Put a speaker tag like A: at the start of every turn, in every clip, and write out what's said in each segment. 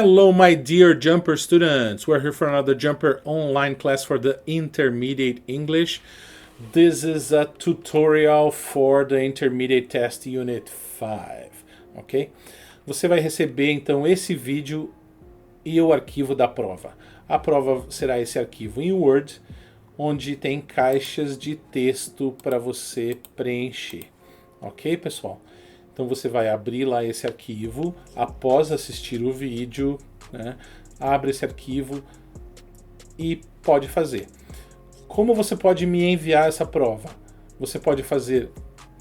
A: Hello, my dear Jumper students. We're here for another Jumper online class for the Intermediate English. This is a tutorial for the Intermediate Test Unit 5, ok? Você vai receber então esse vídeo e o arquivo da prova. A prova será esse arquivo em Word, onde tem caixas de texto para você preencher, ok, pessoal? Então você vai abrir lá esse arquivo após assistir o vídeo, né? Abre esse arquivo e pode fazer. Como você pode me enviar essa prova? Você pode fazer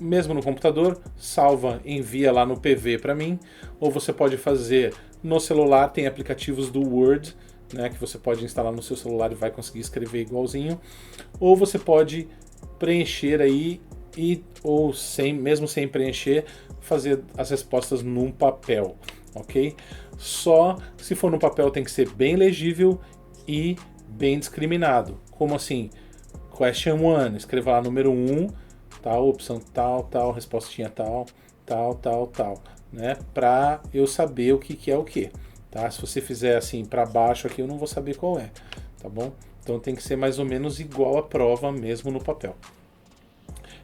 A: mesmo no computador, salva, envia lá no PV para mim, ou você pode fazer no celular, tem aplicativos do Word, né, que você pode instalar no seu celular e vai conseguir escrever igualzinho, ou você pode preencher aí ou mesmo sem preencher, fazer as respostas num papel, ok? Só se for no papel tem que ser bem legível e bem discriminado. Como assim? Question 1, escreva lá número 1, tal, opção tal, respostinha tal, né? Pra eu saber o que é o que, tá? Se você fizer assim para baixo aqui, eu não vou saber qual é, tá bom? Então tem que ser mais ou menos igual à prova mesmo no papel.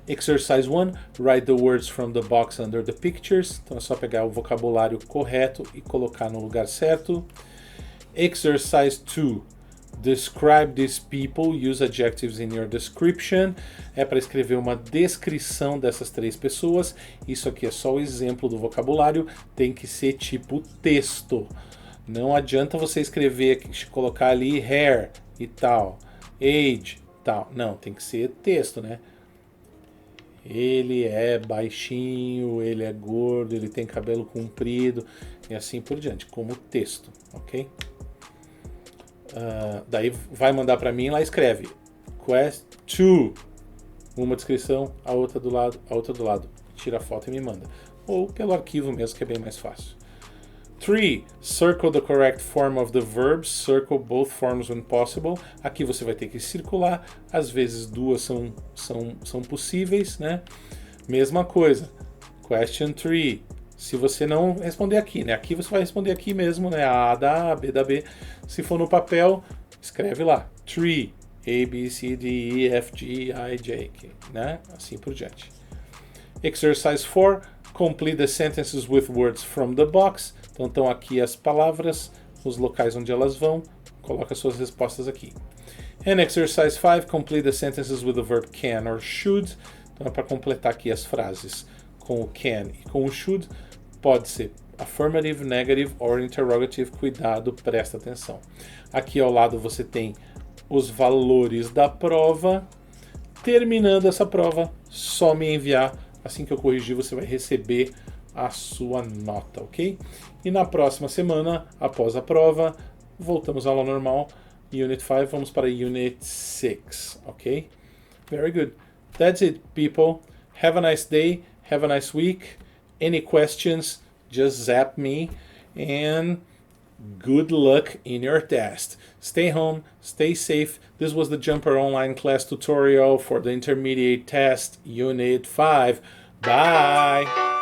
A: Exercise 1, write the words from the box under the pictures. Então é só pegar o vocabulário correto e colocar no lugar certo. Exercise 2, describe these people, use adjectives in your description. É para escrever uma descrição dessas três pessoas. Isso aqui é só o exemplo do vocabulário, tem que ser tipo texto. Não adianta você escrever, colocar ali hair e tal, age, tal. Não, tem que ser texto, né? Ele é baixinho, ele é gordo, ele tem cabelo comprido e assim por diante, como texto, ok? Daí vai mandar para mim, lá escreve Quest 2, uma descrição, a outra do lado, tira a foto e me manda. Ou pelo arquivo mesmo, que é bem mais fácil. 3. Circle the correct form of the verbs. Circle both forms when possible. Aqui você vai ter que circular. Às vezes duas são possíveis, né? Mesma coisa. Question 3. Se você não responder aqui, né? Aqui você vai responder aqui mesmo, né? A da A, B da B. Se for no papel, escreve lá. 3. A, B, C, D, E, F, G, I, J, K, né? Assim por diante. Exercise 4. Complete the sentences with words from the box. Então estão aqui as palavras, os locais onde elas vão. Coloca suas respostas aqui. And exercise 5. Complete the sentences with the verb can or should. Então é para completar aqui as frases com o can e com o should. Pode ser affirmative, negative or interrogative. Cuidado, presta atenção. Aqui ao lado você tem os valores da prova. Terminando essa prova, só me enviar. Assim que eu corrigir, você vai receber a sua nota, ok? E na próxima semana, após a prova, voltamos à aula normal. Unit 5, vamos para Unit 6, ok? Very good. That's it, people. Have a nice day. Have a nice week. Any questions, just zap me. And good luck in your test. Stay home, stay safe. This was the Jumper Online class tutorial for the Intermediate Test Unit 5. Bye!